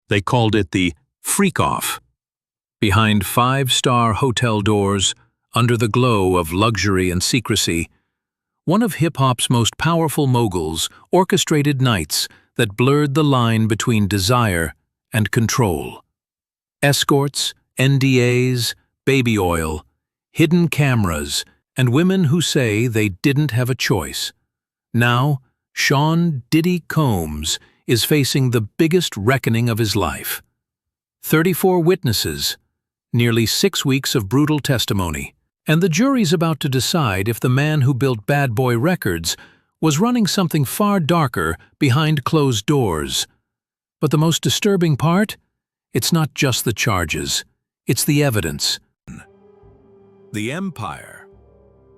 They called it the freak-off. Behind five-star hotel doors, under the glow of luxury and secrecy, one of hip-hop's most powerful moguls orchestrated nights that blurred the line between desire and control. Escorts, NDAs, baby oil, hidden cameras, and women who say they didn't have a choice. Now, Sean "Diddy" Combs is facing the biggest reckoning of his life. 34 witnesses, nearly 6 weeks of brutal testimony, and the jury's about to decide if the man who built Bad Boy Records was running something far darker behind closed doors. But the most disturbing part? It's not just the charges, it's the evidence. The empire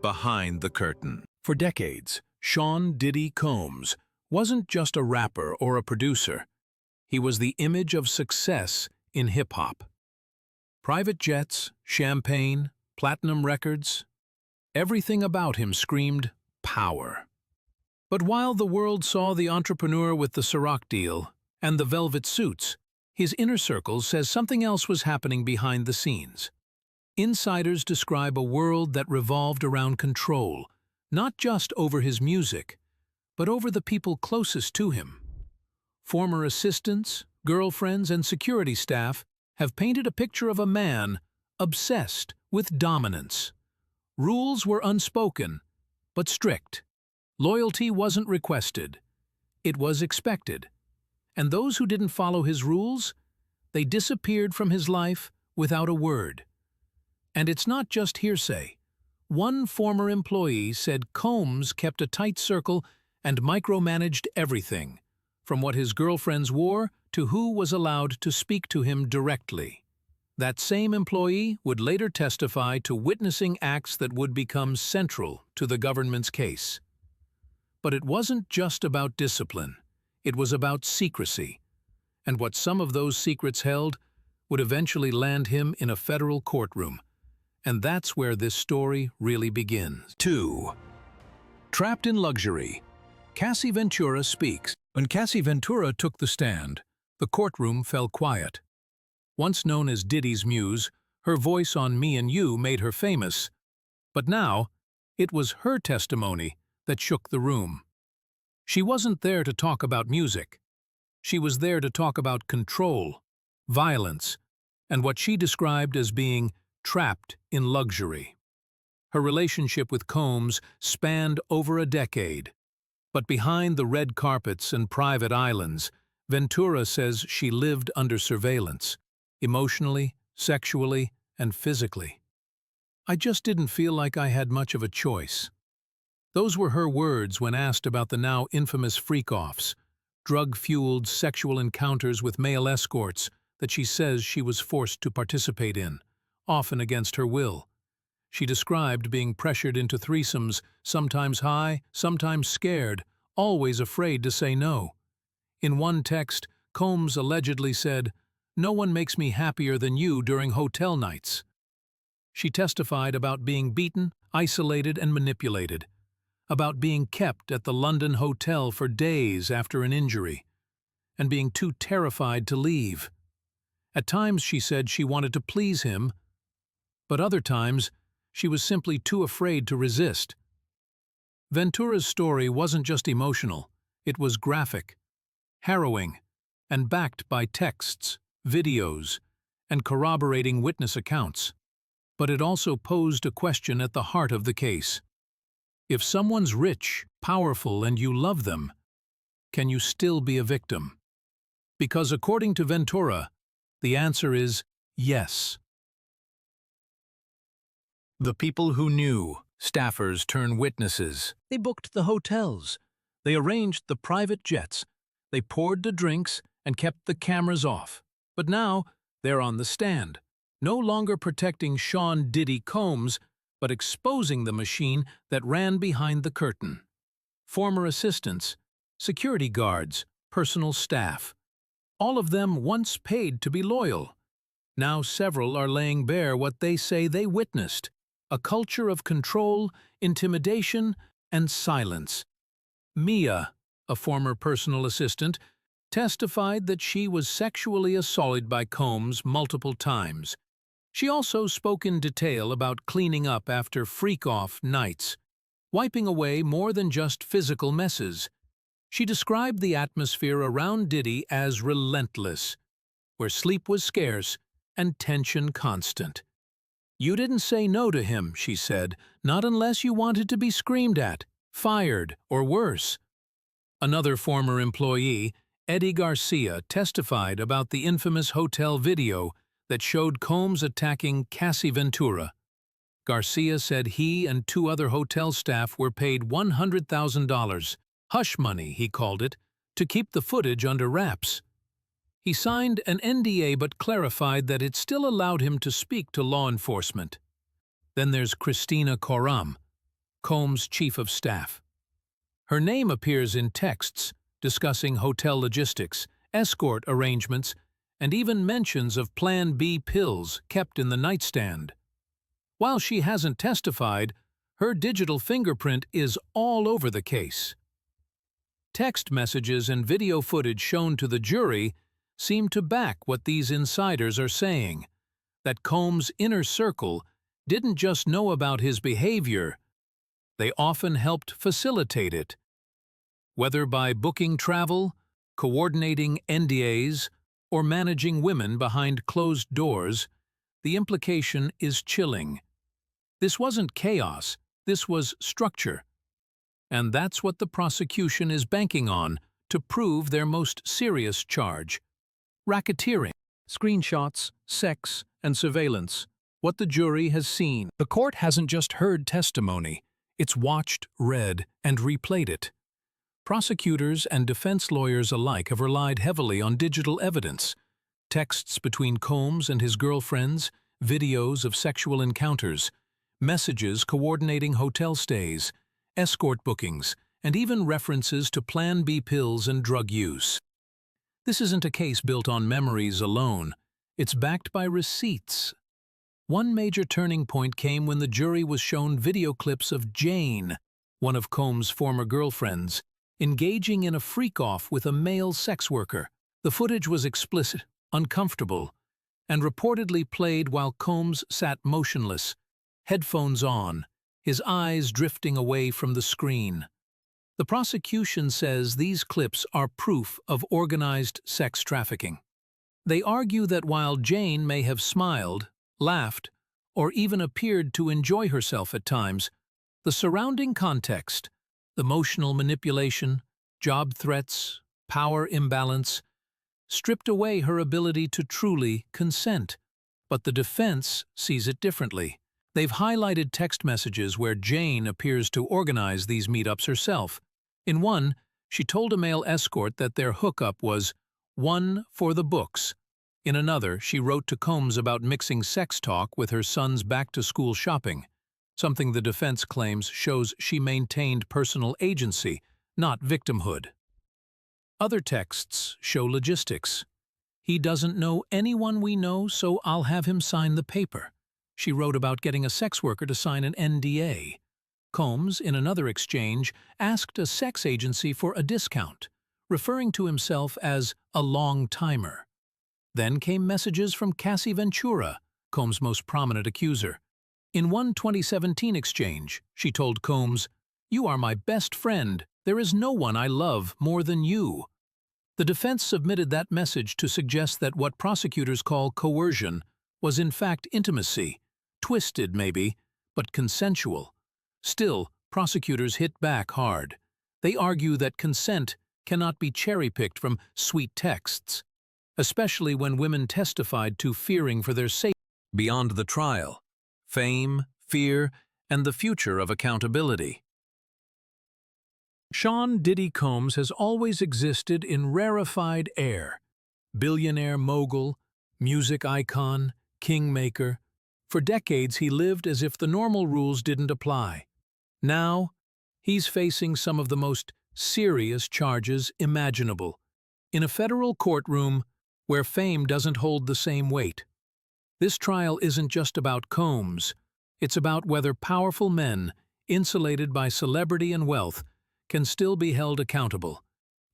behind the curtain. For decades, Sean "Diddy" Combs wasn't just a rapper or a producer. He was the image of success in hip-hop. Private jets, champagne, platinum records, everything about him screamed power. But while the world saw the entrepreneur with the Ciroc deal and the velvet suits, his inner circle says something else was happening behind the scenes. Insiders describe a world that revolved around control, not just over his music, but over the people closest to him. Former assistants, girlfriends, and security staff have painted a picture of a man obsessed with dominance. Rules were unspoken, but strict. Loyalty wasn't requested. It was expected. And those who didn't follow his rules, they disappeared from his life without a word. And it's not just hearsay. One former employee said Combs kept a tight circle and micromanaged everything, from what his girlfriends wore to who was allowed to speak to him directly. That same employee would later testify to witnessing acts that would become central to the government's case. But it wasn't just about discipline. It was about secrecy. And what some of those secrets held would eventually land him in a federal courtroom. And that's where this story really begins. 2. Trapped in luxury. Cassie Ventura speaks. When Cassie Ventura took the stand, the courtroom fell quiet. Once known as Diddy's muse, her voice on Me and You made her famous. But now, it was her testimony that shook the room. She wasn't there to talk about music. She was there to talk about control, violence, and what she described as being trapped in luxury. Her relationship with Combs spanned over a decade. But behind the red carpets and private islands, Ventura says she lived under surveillance, emotionally, sexually, and physically. I just didn't feel like I had much of a choice. Those were her words when asked about the now infamous freak-offs, drug-fueled sexual encounters with male escorts that she says she was forced to participate in, often against her will. She described being pressured into threesomes, sometimes high, sometimes scared, always afraid to say no. In one text, Combs allegedly said, "No one makes me happier than you during hotel nights." She testified about being beaten, isolated, and manipulated, about being kept at the London hotel for days after an injury, and being too terrified to leave. At times she said she wanted to please him, but other times she was simply too afraid to resist. Ventura's story wasn't just emotional, it was graphic, harrowing, and backed by texts, videos, and corroborating witness accounts. But it also posed a question at the heart of the case. If someone's rich, powerful, and you love them, can you still be a victim? Because according to Ventura, the answer is yes. The people who knew, staffers turned witnesses. They booked the hotels. They arranged the private jets. They poured the drinks and kept the cameras off. But now, they're on the stand, no longer protecting Sean "Diddy" Combs, but exposing the machine that ran behind the curtain. Former assistants, security guards, personal staff. All of them once paid to be loyal. Now several are laying bare what they say they witnessed. A culture of control, intimidation, and silence. Mia, a former personal assistant, testified that she was sexually assaulted by Combs multiple times. She also spoke in detail about cleaning up after freak-off nights, wiping away more than just physical messes. She described the atmosphere around Diddy as relentless, where sleep was scarce and tension constant. "You didn't say no to him," she said, "not unless you wanted to be screamed at, fired, or worse." Another former employee, Eddie Garcia, testified about the infamous hotel video that showed Combs attacking Cassie Ventura. Garcia said he and two other hotel staff were paid $100,000, hush money he called it, to keep the footage under wraps. He signed an NDA but clarified that it still allowed him to speak to law enforcement. Then there's Christina Coram, Combs' chief of staff. Her name appears in texts discussing hotel logistics, escort arrangements, and even mentions of Plan B pills kept in the nightstand. While she hasn't testified, her digital fingerprint is all over the case. Text messages and video footage shown to the jury seem to back what these insiders are saying, that Combs' inner circle didn't just know about his behavior, they often helped facilitate it. Whether by booking travel, coordinating NDAs, or managing women behind closed doors, the implication is chilling. This wasn't chaos, this was structure. And that's what the prosecution is banking on to prove their most serious charge: racketeering. Screenshots, sex, and surveillance. What the jury has seen. The court hasn't just heard testimony, it's watched, read, and replayed it. Prosecutors and defense lawyers alike have relied heavily on digital evidence: texts between Combs and his girlfriends, videos of sexual encounters, messages coordinating hotel stays, escort bookings, and even references to Plan B pills and drug use. This isn't a case built on memories alone, it's backed by receipts. One major turning point came when the jury was shown video clips of Jane, one of Combs' former girlfriends, engaging in a freak-off with a male sex worker. The footage was explicit, uncomfortable, and reportedly played while Combs sat motionless, headphones on, his eyes drifting away from the screen. The prosecution says these clips are proof of organized sex trafficking. They argue that while Jane may have smiled, laughed, or even appeared to enjoy herself at times, the surrounding context, emotional manipulation, job threats, power imbalance, stripped away her ability to truly consent. But the defense sees it differently. They've highlighted text messages where Jane appears to organize these meetups herself. In one, she told a male escort that their hookup was one for the books. In another, she wrote to Combs about mixing sex talk with her son's back-to-school shopping, something the defense claims shows she maintained personal agency, not victimhood. Other texts show logistics. "He doesn't know anyone we know, so I'll have him sign the paper." She wrote about getting a sex worker to sign an NDA. Combs, in another exchange, asked a sex agency for a discount, referring to himself as a long-timer. Then came messages from Cassie Ventura, Combs' most prominent accuser. In one 2017 exchange, she told Combs, "You are my best friend. There is no one I love more than you." The defense submitted that message to suggest that what prosecutors call coercion was in fact intimacy, twisted maybe, but consensual. Still, prosecutors hit back hard. They argue that consent cannot be cherry-picked from sweet texts, especially when women testified to fearing for their safety. Beyond the trial, fame, fear, and the future of accountability. Sean Diddy Combs has always existed in rarefied air. Billionaire mogul, music icon, kingmaker. For decades he lived as if the normal rules didn't apply. Now, he's facing some of the most serious charges imaginable, in a federal courtroom where fame doesn't hold the same weight. This trial isn't just about Combs, it's about whether powerful men, insulated by celebrity and wealth, can still be held accountable,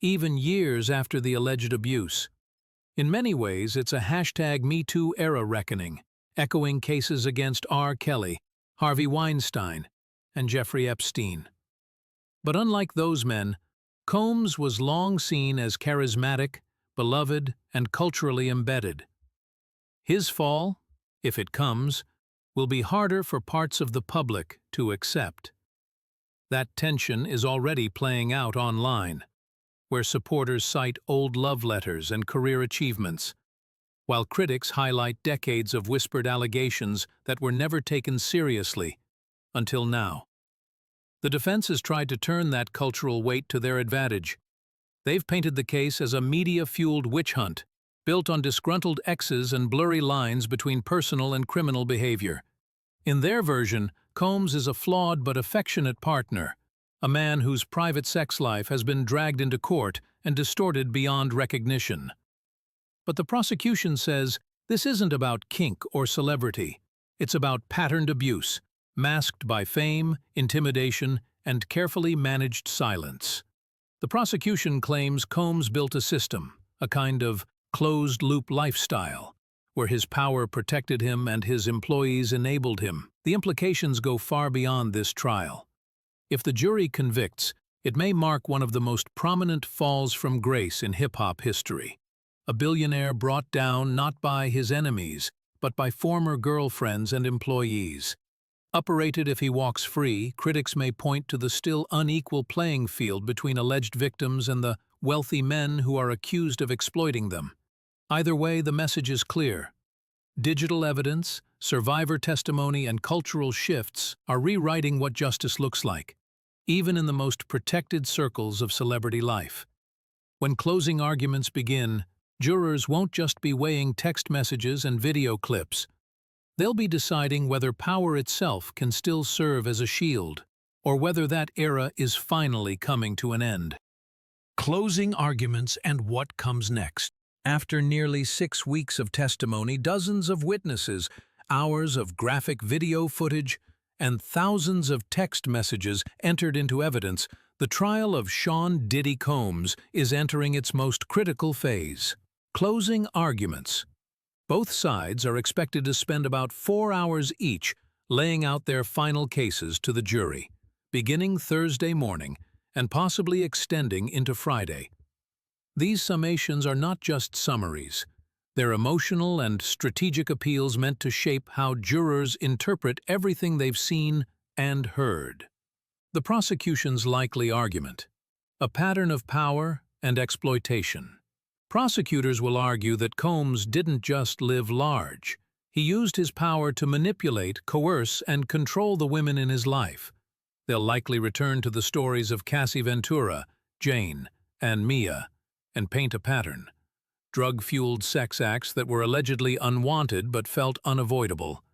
even years after the alleged abuse. In many ways, it's a #MeToo era reckoning, echoing cases against R. Kelly, Harvey Weinstein, and Jeffrey Epstein. But unlike those men, Combs was long seen as charismatic, beloved, and culturally embedded. His fall, if it comes, will be harder for parts of the public to accept. That tension is already playing out online, where supporters cite old love letters and career achievements, while critics highlight decades of whispered allegations that were never taken seriously until now. The defense has tried to turn that cultural weight to their advantage. They've painted the case as a media-fueled witch hunt, built on disgruntled exes and blurry lines between personal and criminal behavior. In their version, Combs is a flawed but affectionate partner, a man whose private sex life has been dragged into court and distorted beyond recognition. But the prosecution says this isn't about kink or celebrity. It's about patterned abuse, masked by fame, intimidation, and carefully managed silence. The prosecution claims Combs built a system, a kind of closed-loop lifestyle, where his power protected him and his employees enabled him. The implications go far beyond this trial. If the jury convicts, it may mark one of the most prominent falls from grace in hip-hop history. A billionaire brought down not by his enemies, but by former girlfriends and employees. Upper-rated if he walks free, critics may point to the still unequal playing field between alleged victims and the wealthy men who are accused of exploiting them. Either way, the message is clear. Digital evidence, survivor testimony, and cultural shifts are rewriting what justice looks like, even in the most protected circles of celebrity life. When closing arguments begin, jurors won't just be weighing text messages and video clips. They'll be deciding whether power itself can still serve as a shield, or whether that era is finally coming to an end. Closing arguments and what comes next. After nearly 6 weeks of testimony, dozens of witnesses, hours of graphic video footage, and thousands of text messages entered into evidence, the trial of Sean "Diddy" Combs is entering its most critical phase. Closing arguments. Both sides are expected to spend about 4 hours each laying out their final cases to the jury, beginning Thursday morning and possibly extending into Friday. These summations are not just summaries. They're emotional and strategic appeals meant to shape how jurors interpret everything they've seen and heard. The prosecution's likely argument: a pattern of power and exploitation. Prosecutors will argue that Combs didn't just live large. He used his power to manipulate, coerce, and control the women in his life. They'll likely return to the stories of Cassie Ventura, Jane, and Mia, and paint a pattern. Drug-fueled sex acts that were allegedly unwanted but felt unavoidable.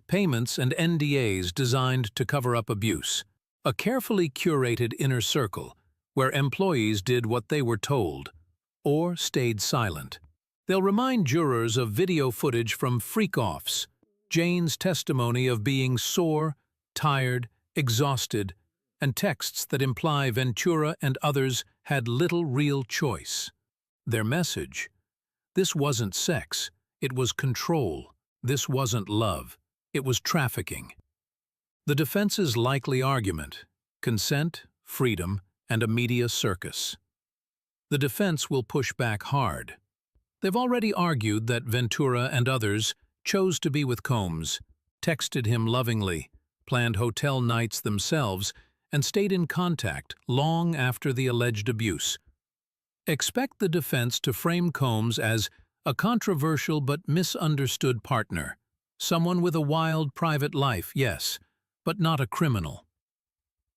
Payments and NDAs designed to cover up abuse. A carefully curated inner circle where employees did what they were told or stayed silent. They'll remind jurors of video footage from freak-offs, Jane's testimony of being sore, tired, exhausted, and texts that imply Ventura and others had little real choice. Their message: this wasn't sex, it was control. This wasn't love, it was trafficking. The defense's likely argument: consent, freedom, and a media circus. The defense will push back hard. They've already argued that Ventura and others chose to be with Combs, texted him lovingly, planned hotel nights themselves, and stayed in contact long after the alleged abuse. Expect the defense to frame Combs as a controversial but misunderstood partner, someone with a wild private life, yes, but not a criminal.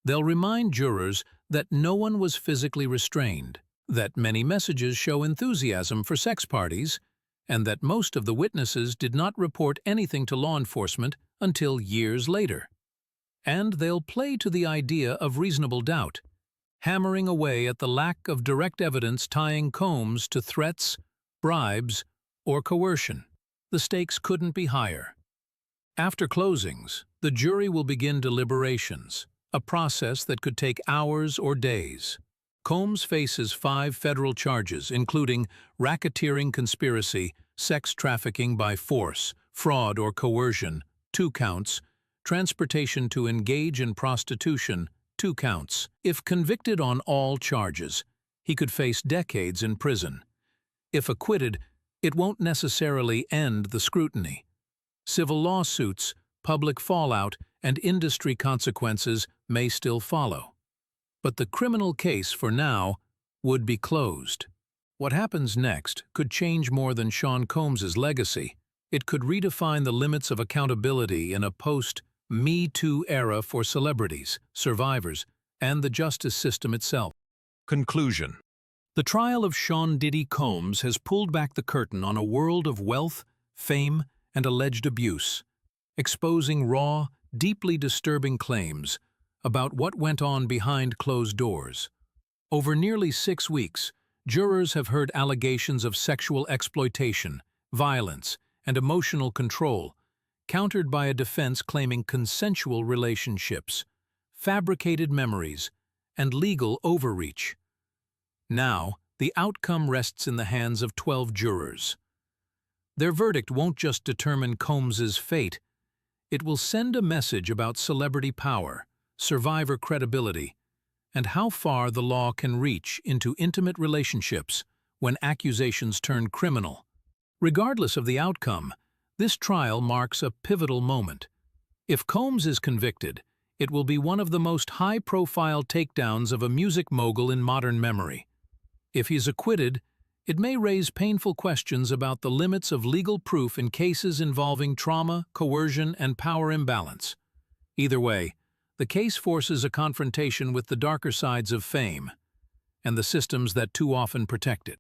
They'll remind jurors that no one was physically restrained, that many messages show enthusiasm for sex parties, and that most of the witnesses did not report anything to law enforcement until years later. And they'll play to the idea of reasonable doubt, hammering away at the lack of direct evidence tying Combs to threats, bribes, or coercion. The stakes couldn't be higher. After closings, the jury will begin deliberations, a process that could take hours or days. Combs faces 5 federal charges, including racketeering conspiracy, sex trafficking by force, fraud or coercion, 2 counts, transportation to engage in prostitution, 2 counts. If convicted on all charges, he could face decades in prison. If acquitted, it won't necessarily end the scrutiny. Civil lawsuits, public fallout, and industry consequences may still follow. But the criminal case, for now, would be closed. What happens next could change more than Sean Combs's legacy. It could redefine the limits of accountability in a post-Me Too era for celebrities, survivors, and the justice system itself. Conclusion. The trial of Sean Diddy Combs has pulled back the curtain on a world of wealth, fame, and alleged abuse, exposing raw, deeply disturbing claims about what went on behind closed doors. Over nearly 6 weeks, jurors have heard allegations of sexual exploitation, violence, and emotional control, countered by a defense claiming consensual relationships, fabricated memories, and legal overreach. Now, the outcome rests in the hands of 12 jurors. Their verdict won't just determine Combs's fate, it will send a message about celebrity power, survivor credibility, and how far the law can reach into intimate relationships when accusations turn criminal. Regardless of the outcome, this trial marks a pivotal moment. If Combs is convicted, it will be one of the most high-profile takedowns of a music mogul in modern memory. If he's acquitted, it may raise painful questions about the limits of legal proof in cases involving trauma, coercion, and power imbalance. Either way, the case forces a confrontation with the darker sides of fame and the systems that too often protect it.